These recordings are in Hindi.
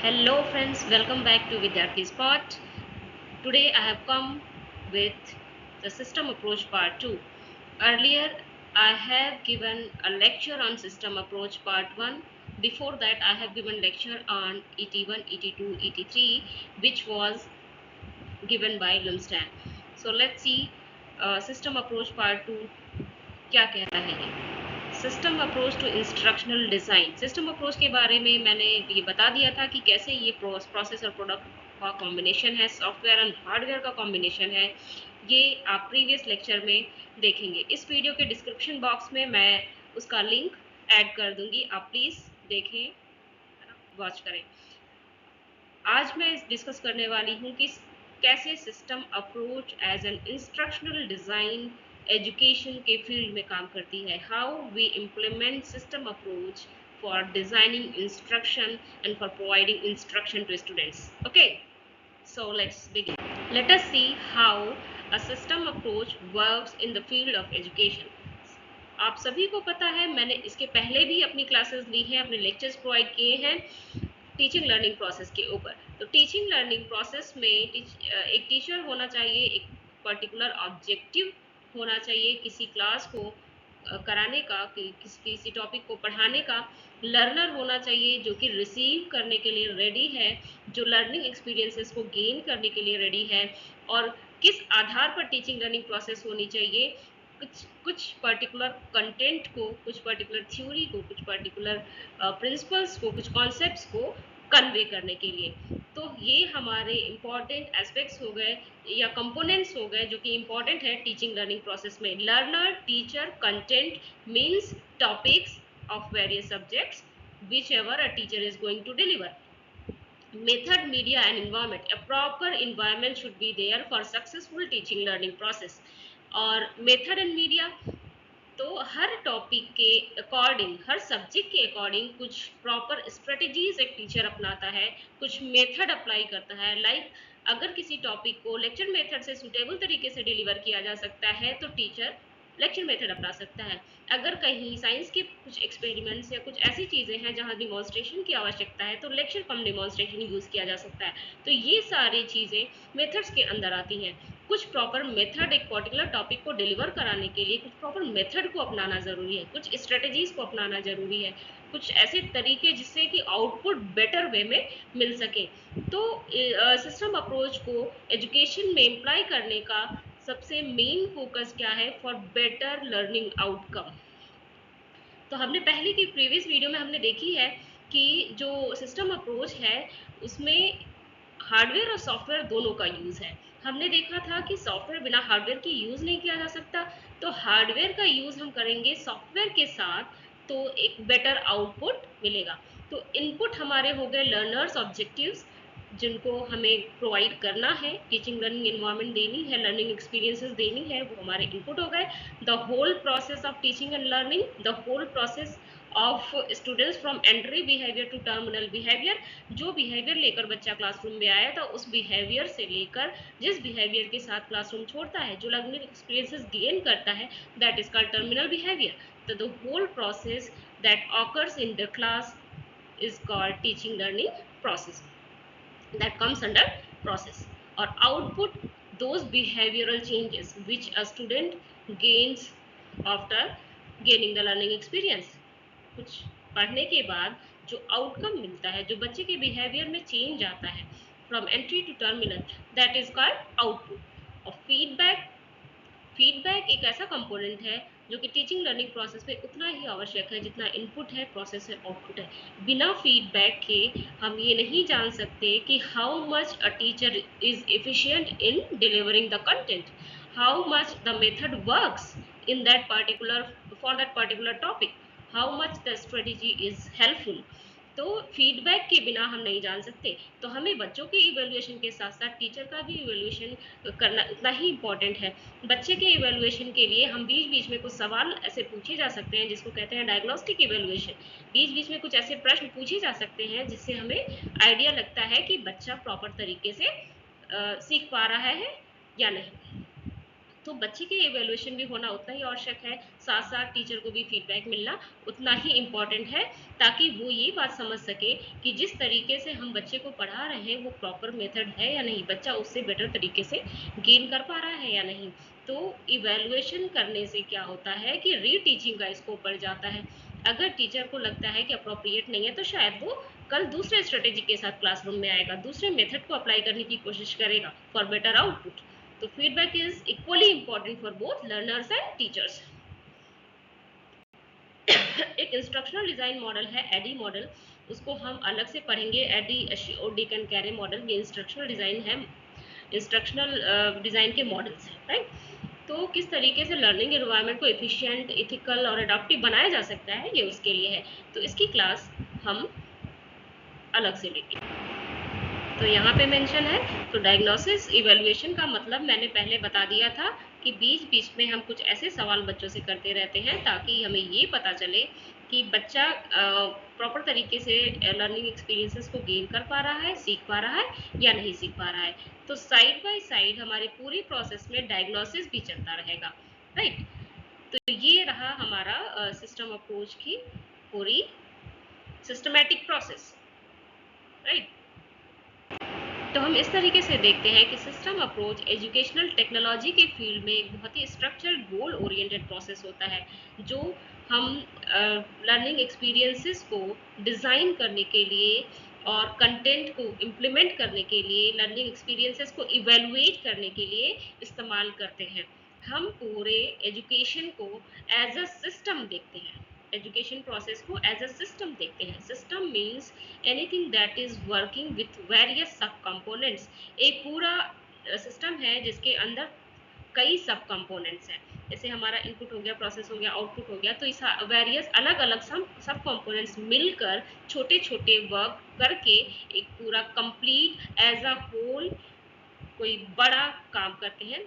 Hello friends, welcome back to Vidyarthi Spot. Today I have come with the system approach part 2. Earlier I have given a lecture on system approach part 1. Before that I have given lecture on ET1, ET2, ET3 which was given by Lumsden. So let's see system approach part 2 क्या कहता है ये। System approach to instructional design. System approach के बारे में मैंने ये बता दिया था कि कैसे ये प्रोसेस और प्रोडक्ट का कॉम्बिनेशन है, सॉफ्टवेयर एंड हार्डवेयर का कॉम्बिनेशन है। ये आप प्रीवियस लेक्चर में देखेंगे। इस वीडियो के डिस्क्रिप्शन बॉक्स में मैं उसका लिंक ऐड कर दूंगी, आप प्लीज़ देखें, वॉच करें। आज मैं डिस्कस करने वाली हूँ कि कैसे system approach as an instructional design education के फील्ड में काम करती है। How we implement system approach for designing instruction and for providing instruction to students. Okay, so let's begin. Let us see how a system approach works in the field of education. आप सभी को पता है, मैंने इसके पहले भी अपनी क्लासेस ली हैं, अपने लेक्चर्स प्रोवाइड किए हैं टीचिंग लर्निंग प्रोसेस के ऊपर। तो टीचिंग लर्निंग प्रोसेस में एक टीचर होना चाहिए, एक पर्टिकुलर ऑब्जेक्टिव होना चाहिए किसी क्लास को कराने का, किसी टॉपिक को पढ़ाने का। लर्नर होना चाहिए जो कि रिसीव करने के लिए रेडी है, जो लर्निंग एक्सपीरियंसेस को गेन करने के लिए रेडी है। और किस आधार पर टीचिंग लर्निंग प्रोसेस होनी चाहिए, कुछ पर्टिकुलर कंटेंट को, कुछ पर्टिकुलर थ्योरी को, कुछ पर्टिकुलर प्रिंसिपल्स को, कुछ कॉन्सेप्ट्स को कन्वे करने के लिए। तो ये हमारे इम्पॉर्टेंट एस्पेक्ट्स हो गए या कंपोनेंट्स हो गए जो कि इम्पॉर्टेंट है टीचिंग लर्निंग प्रोसेस में। Learner, teacher, content means topics of various subjects whichever a teacher is going to deliver. Method, media and environment. A proper environment should be there for successful teaching learning process. और मेथड एंड मीडिया, तो हर टॉपिक के अकॉर्डिंग, हर सब्जेक्ट के अकॉर्डिंग कुछ प्रॉपर स्ट्रेटजीज एक टीचर अपनाता है, कुछ मेथड अप्लाई करता है। अगर किसी टॉपिक को लेक्चर मेथड से सुटेबल तरीके से डिलीवर किया जा सकता है तो टीचर लेक्चर मेथड अपना सकता है। अगर कहीं साइंस के कुछ एक्सपेरिमेंट्स या कुछ ऐसी चीज़ें हैं जहां डिमॉन्स्ट्रेशन की आवश्यकता है तो लेक्चर कम डिमॉन्स्ट्रेशन यूज़ किया जा सकता है। तो ये सारी चीज़ें मेथड्स के अंदर आती हैं। कुछ प्रॉपर मेथड, एक पर्टिकुलर टॉपिक को डिलीवर कराने के लिए कुछ प्रॉपर मेथड को अपनाना ज़रूरी है, कुछ स्ट्रेटजीज को अपनाना ज़रूरी है, कुछ ऐसे तरीके जिससे कि आउटपुट बेटर वे में मिल सके। तो सिस्टम अप्रोच को एजुकेशन में इम्प्लाई करने का सबसे मेन फोकस क्या है? For better learning outcome. तो हमने पहले की प्रीवियस वीडियो में हमने देखी है कि जो सिस्टम अप्रोच है उसमें हार्डवेयर और सॉफ्टवेयर दोनों का यूज़ है। हमने देखा था कि सॉफ्टवेयर बिना हार्डवेयर की यूज़ नहीं किया जा सकता, तो हार्डवेयर का यूज़ हम करेंगे सॉफ्टवेयर के साथ तो एक बेटर आउटपुट मिलेगा। तो इनपुट हमारे हो गए लर्नर्स ऑब्जेक्टिव्स जिनको हमें प्रोवाइड करना है, टीचिंग लर्निंग एनवायरनमेंट देनी है, लर्निंग एक्सपीरियंसेस देनी है, वो हमारे इनपुट हो गए। The whole process of teaching and learning, the whole process of students from entry behaviour to terminal behaviour, जो बिहेवियर लेकर बच्चा क्लासरूम में आया था उस बिहेवियर से लेकर जिस बिहेवियर के साथ क्लासरूम छोड़ता है, जो लर्निंग एक्सपीरियंसेस गेन करता है, that is called terminal behaviour. तो the whole process that occurs in the class is called teaching learning process, that comes under process. Or output, those behavioral changes which a student gains after gaining the learning experience। कुछ पढ़ने के बाद जो आउटकम मिलता है, जो बच्चे के बिहेवियर में चेंज आता है from entry to terminal, that is called output. और फीडबैक एक ऐसा कंपोनेंट है जो कि टीचिंग लर्निंग प्रोसेस में उतना ही आवश्यक है जितना इनपुट है, प्रोसेस है, आउटपुट है। बिना फीडबैक के हम ये नहीं जान सकते कि how much a teacher is efficient in delivering the content, how much the method works in that particular for that particular topic, how much the strategy is helpful. तो फीडबैक के बिना हम नहीं जान सकते। तो हमें बच्चों के इवेल्युएशन के साथ साथ टीचर का भी इवेल्युएशन करना उतना ही इम्पॉर्टेंट है। बच्चे के इवेल्युएशन के लिए हम बीच बीच में कुछ सवाल ऐसे पूछे जा सकते हैं जिसको कहते हैं डायग्नोस्टिक इवेल्युएशन। बीच बीच में कुछ ऐसे प्रश्न पूछे जा सकते हैं जिससे हमें आइडिया लगता है कि बच्चा प्रॉपर तरीके से सीख पा रहा है या नहीं। तो बच्चे के इवेल्युएशन भी होना उतना ही आवश्यक है, साथ साथ टीचर को भी फीडबैक मिलना उतना ही इम्पॉर्टेंट है, ताकि वो ये बात समझ सके कि जिस तरीके से हम बच्चे को पढ़ा रहे हैं वो प्रॉपर मेथड है या नहीं, बच्चा उससे बेटर तरीके से गेन कर पा रहा है या नहीं। तो इवेल्युएशन करने से क्या होता है कि रीटीचिंग का स्कोप बढ़ जाता है। अगर टीचर को लगता है कि अप्रोप्रिएट नहीं है तो शायद वो कल दूसरे स्ट्रेटेजी के साथ क्लासरूम में आएगा, दूसरे मेथड को अप्लाई करने की कोशिश करेगा फॉर बेटर आउटपुट। तो feedback is equally important for both learners and teachers. एक इंस्ट्रक्शनल डिजाइन मॉडल है एडी मॉडल, उसको हम अलग से पढ़ेंगे। AD OD can Kaire model, ये इंस्ट्रक्शनल डिजाइन है, इंस्ट्रक्शनल डिजाइन के मॉडल्स हैं, राइट। तो किस तरीके से लर्निंग एनवायरनमेंट को एफिशिएंट, इथिकल और एडॉप्टिव बनाया जा सकता है, ये उसके लिए है। तो इसकी क्लास हम अलग से लेंगे। तो यहाँ पे मेंशन है। तो डायग्नोसिस इवेल्युएशन का मतलब मैंने पहले बता दिया था कि बीच बीच में हम कुछ ऐसे सवाल बच्चों से करते रहते हैं ताकि हमें ये पता चले कि बच्चा प्रॉपर तरीके से लर्निंग एक्सपीरियंसेस को गेन कर पा रहा है, सीख पा रहा है या नहीं सीख पा रहा है। तो साइड बाय साइड हमारे पूरी प्रोसेस में डायग्नोसिस भी चलता रहेगा, राइट। तो ये रहा हमारा सिस्टम अप्रोच की पूरी सिस्टमैटिक प्रोसेस, राइट। तो हम इस तरीके से देखते हैं कि सिस्टम अप्रोच एजुकेशनल टेक्नोलॉजी के फील्ड में एक बहुत ही स्ट्रक्चर्ड गोल ओरिएंटेड प्रोसेस होता है, जो हम लर्निंग एक्सपीरियंसेस को डिज़ाइन करने के लिए और कंटेंट को इम्प्लीमेंट करने के लिए, लर्निंग एक्सपीरियंसेस को इवेलुएट करने के लिए इस्तेमाल करते हैं। हम पूरे एजुकेशन को एज अ सिस्टम देखते हैं, एजुकेशन प्रोसेस को एज अ सिस्टम देखते हैं। System means anything that is working with various सब कंपोनेंट्स। एक पूरा सिस्टम है जिसके अंदर कई सब कंपोनेंट्स हैं। जैसे हमारा इनपुट हो गया, प्रोसेस हो गया, आउटपुट हो गया, तो इस वेरियस अलग अलग सब कंपोनेंट्स मिलकर छोटे छोटे वर्क करके एक पूरा कंप्लीट एज अ होल कोई बड़ा काम करते हैं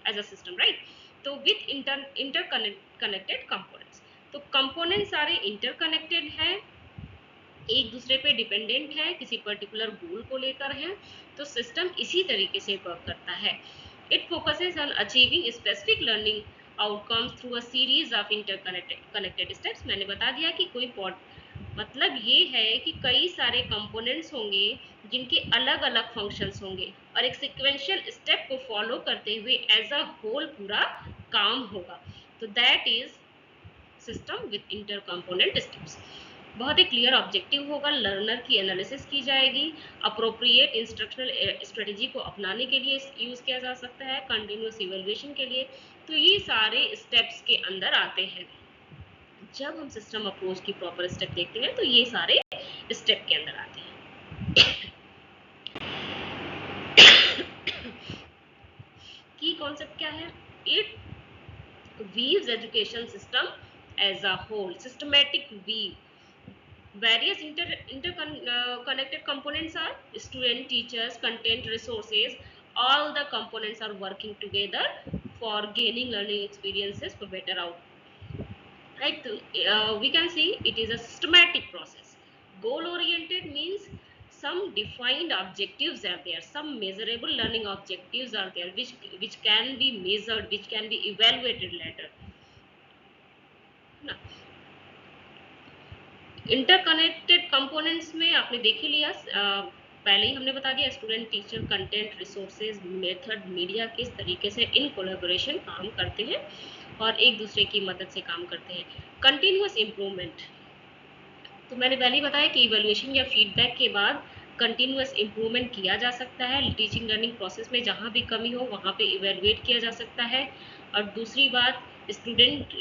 एज अ सिस्टम, राइट। तो विथ इंटरकनेक्टेड कंपोनेंट्स, तो कंपोनेंट सारे इंटरकनेक्टेड हैं, एक दूसरे पे डिपेंडेंट है, किसी पर्टिकुलर गोल को लेकर है। तो सिस्टम इसी तरीके से वर्क करता है। It focuses on achieving specific learning outcomes through a series of interconnected steps. मैंने बता दिया कि कोई मतलब ये है कि कई सारे कंपोनेंट्स होंगे जिनके अलग अलग फंक्शंस होंगे और एक सिक्वेंशियल स्टेप को फॉलो करते हुए एज अ होल पूरा काम होगा। तो that is system with inter component steps. बहुत ही क्लियर ऑब्जेक्टिव होगा, लर्नर की एनालिसिस की जाएगी, अप्रोप्रिएट इंस्ट्रक्शनल स्ट्रेटेजी को अपनाने के लिए यूज किया जा सकता है, कंटिन्यूस इवैल्यूएशन के लिए। तो ये सारे स्टेप्स के अंदर आते हैं। जब हम सिस्टम अप्रोच की प्रॉपर स्टेप देखते हैं तो ये सारे स्टेप के अंदर आते हैं। की कॉन्सेप्ट क्या है? It weaves education system as a whole, systematic weave. Various interconnected components are student, teachers, content, resources. All the components are working together for gaining learning experiences for better outcome. Right? So, we can see it is a systematic process. Goal oriented means some defined objectives are there, some measurable learning objectives are there, which can be measured, which can be evaluated later. ना इंटरकनेक्टेड कंपोनेंट्स में आपने देख ही लिया, पहले ही हमने बता दिया, student, teacher, content, resources, method, media किस तरीके से इन कोलैबोरेशन काम करते हैं और एक दूसरे की मदद से काम करते हैं। कंटिन्यूअस इम्प्रूवमेंट, तो मैंने पहले ही बताया कि इवैल्यूएशन या फीडबैक के बाद कंटिन्यूअस इम्प्रूवमेंट किया जा सकता है। टीचिंग लर्निंग प्रोसेस में जहाँ भी कमी हो वहाँ पे इवैल्यूएट किया जा सकता है। और दूसरी बात, स्टूडेंट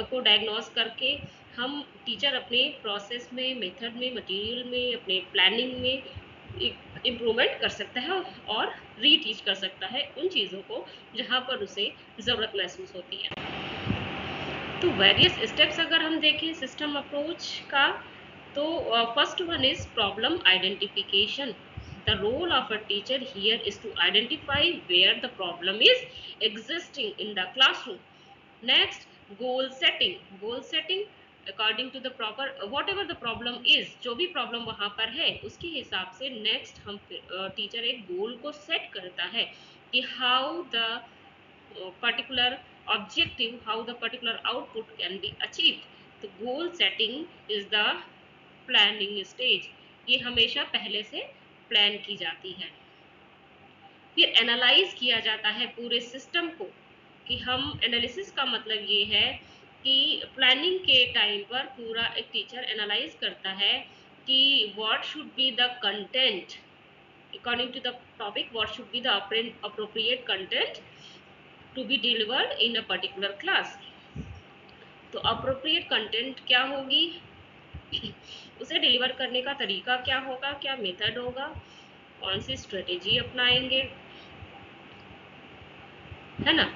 को डायग्नोस करके हम टीचर अपने प्रोसेस में, मेथड में, मटेरियल में, अपने प्लानिंग में इम्प्रूवमेंट कर सकता है और रीटीच कर सकता है उन चीज़ों को जहाँ पर उसे ज़रूरत महसूस होती है। तो वेरियस स्टेप्स अगर हम देखें सिस्टम अप्रोच का, तो first one is problem identification. The role of a teacher here is to identify where the problem is existing in the classroom. Next, goal setting. Goal setting according to the proper whatever the problem is, जो भी प्रॉब्लम वहाँ पर है उसके हिसाब से नेक्स्ट हम टीचर एक गोल को सेट करता है कि how the particular objective, how the particular output can be achieved. तो goal setting is the planning stage. ये हमेशा पहले से प्लान की जाती है। फिर एनालाइज किया जाता है पूरे सिस्टम को, कि हम एनालिसिस का मतलब ये है कि प्लानिंग के टाइम पर पूरा एक टीचर एनालाइज करता है कि what should be the content according to the topic, what should be the appropriate content to be delivered in a particular class. तो appropriate content क्या होगी, उसे डिलीवर करने का तरीका क्या होगा, क्या मेथड होगा, कौन सी स्ट्रेटेजी अपनाएंगे, है ना,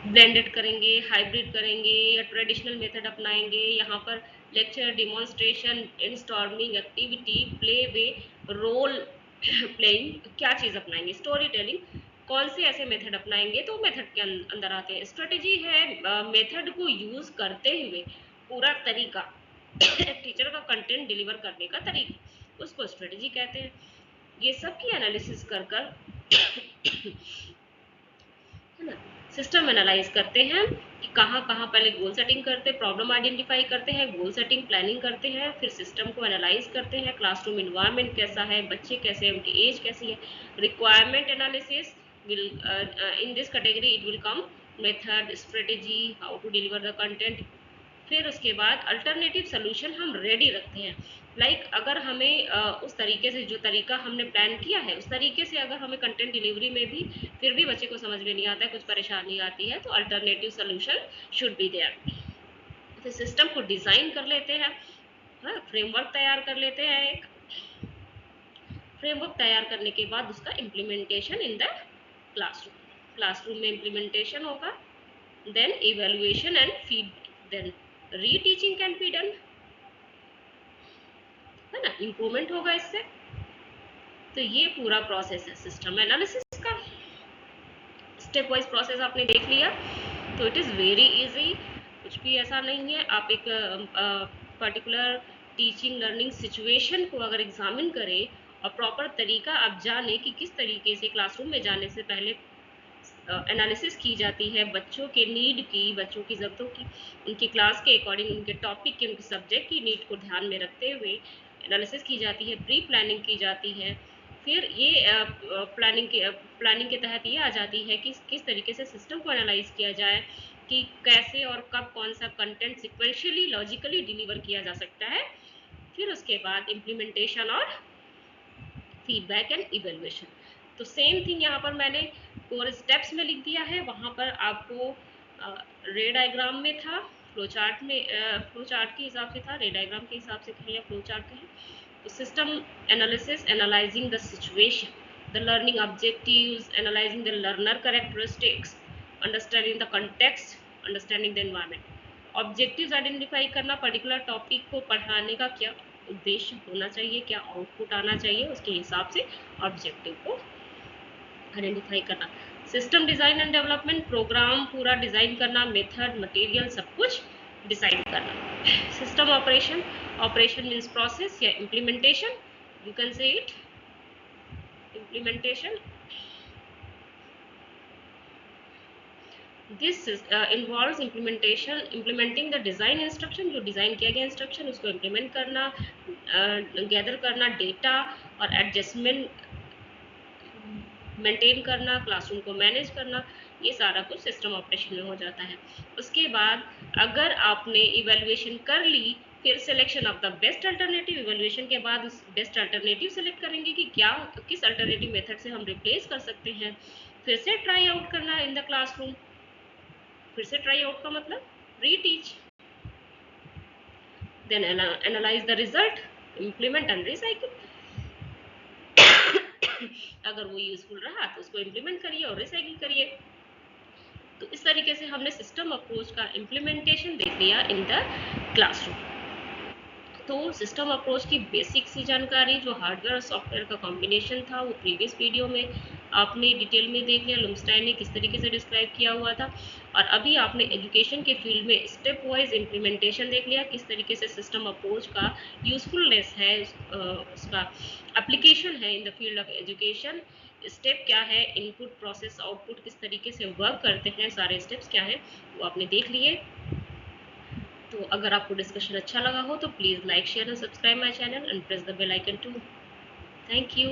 ब्लेंडेड करेंगे, हाइब्रिड करेंगे या ट्रेडिशनल मेथड अपनाएंगे। यहाँ पर lecture, demonstration, brainstorming activity, play way, role playing, क्या चीज़ अपनाएंगे, स्टोरी टेलिंग, कौन से ऐसे मेथड अपनाएंगे, तो मेथड के अंदर आते हैं। स्ट्रेटेजी है मेथड को यूज करते हुए पूरा तरीका टीचर का कंटेंट डिलीवर करने का तरीका, उसको स्ट्रेटेजी कहते हैं। ये सब की एनालिसिस कर है ना, सिस्टम एनालाइज करते हैं कि कहाँ कहाँ पहले गोल सेटिंग करते हैं, प्रॉब्लम आइडेंटिफाई करते हैं, गोल सेटिंग प्लानिंग करते हैं, फिर सिस्टम को एनालाइज करते हैं, क्लासरूम इन्वायरमेंट कैसा है, बच्चे कैसे हैं, उनकी एज कैसी है, requirement analysis will in this category it will come method, strategy, how to deliver the content। फिर उसके बाद अल्टरनेटिव सोल्यूशन हम रेडी रखते हैं। अगर हमें उस तरीके से, जो तरीका हमने प्लान किया है उस तरीके से अगर हमें कंटेंट डिलीवरी में भी फिर भी बच्चे को समझ में नहीं आता है, कुछ परेशानी आती है, तो alternative solution should be there. तो सिस्टम को डिज़ाइन कर लेते हैं, फ्रेमवर्क तैयार कर लेते हैं। एक फ्रेमवर्क तैयार करने के बाद उसका इम्प्लीमेंटेशन इन द क्लासरूम में इम्प्लीमेंटेशन होगा, then evaluation and feedback, then reteaching can be done, है ना, इम्प्रूवमेंट होगा इससे। तो ये पूरा प्रोसेस है सिस्टम एनालिसिस का। स्टेप वाइज प्रोसेस आपने देख लिया, तो इट इज़ वेरी इजी, कुछ भी ऐसा नहीं है। आप एक पर्टिकुलर टीचिंग लर्निंग सिचुएशन को अगर एग्जामिन करें और प्रॉपर तरीका आप जाने कि किस तरीके से क्लासरूम में जाने से पहले एनालिसिस की जाती है बच्चों के नीड की, बच्चों की ज़रूरतों की, उनकी क्लास के अकॉर्डिंग, उनके टॉपिक की, उनके सब्जेक्ट की नीड को ध्यान में रखते हुए एनालिसिस की जाती है, प्री प्लानिंग की जाती है। फिर ये प्लानिंग के तहत ये आ जाती है कि किस तरीके से सिस्टम को एनालाइज किया जाए, कि कैसे और कब कौन सा कंटेंट सिक्वेंशियली लॉजिकली डिलीवर किया जा सकता है। फिर उसके बाद इम्प्लीमेंटेशन और फीडबैक एंड इवेल्युएशन। तो सेम थिंग यहाँ पर मैंने 4 स्टेप्स में लिख दिया है, वहाँ पर आपको रे डायग्राम में था, फ्लो चार्ट में फ्लो चार्ट के हिसाब से था, रे डायग्राम के हिसाब से कहें या फ्लो चार्ट कहें। तो system analysis, analysing the situation, the learning objectives, analysing the learner characteristics, understanding the context, understanding the environment. Objectives identify करना, पर्टिकुलर टॉपिक को पढ़ाने का क्या उद्देश्य होना चाहिए, क्या आउटपुट आना चाहिए, उसके हिसाब से ऑब्जेक्टिव को आइडेंटिफाई करना। System design and development, programme पूरा डिज़ाइन करना, मेथड, मटेरियल, सब कुछ डिसाइड करना। System operation, operation means process या implementation, you can say it implementation. This involves implementing the design instruction, जो डिज़ाइन किया गया इंस्ट्रक्शन उसको इम्प्लीमेंट करना, गैदर करना डेटा और एडजस्टमेंट मेंटेन करना, क्लासरूम को मैनेज करना, ये सारा कुछ सिस्टम ऑपरेशन में हो जाता है। उसके बाद अगर आपने इवेल्युएशन कर ली, फिर selection of the best alternative, evaluation के बाद उस बेस्ट अल्टरनेटिव सेलेक्ट करेंगे कि क्या किस अल्टरनेटिव मेथड से हम रिप्लेस कर सकते हैं। फिर से ट्राई आउट करना इन द क्लासरूम, फिर से ट्राई आउट का मतलब reteach, then analyse the result, implement and recycle. अगर वो यूजफुल रहा तो उसको इम्प्लीमेंट करिए और रिसाइकिल करिए। तो इस तरीके से हमने सिस्टम अप्रोच का इम्प्लीमेंटेशन देख लिया इन द क्लासरूम। तो सिस्टम अप्रोच की बेसिक सी जानकारी जो हार्डवेयर और सॉफ्टवेयर का कॉम्बिनेशन था वो प्रीवियस वीडियो में आपने डिटेल में देख लिया, लुमस्टाइन ने किस तरीके से डिस्क्राइब किया हुआ था। और अभी आपने एजुकेशन के फील्ड में स्टेप वाइज इम्प्लीमेंटेशन देख लिया, किस तरीके से सिस्टम अप्रोच का यूजफुलनेस है, उसका एप्लीकेशन है इन the field of education. Step क्या है, इनपुट प्रोसेस आउटपुट किस तरीके से वर्क करते हैं, सारे स्टेप्स क्या है वो आपने देख लिए। तो अगर आपको डिस्कशन अच्छा लगा हो तो please like share and subscribe my channel and press the bell icon to. Thank you.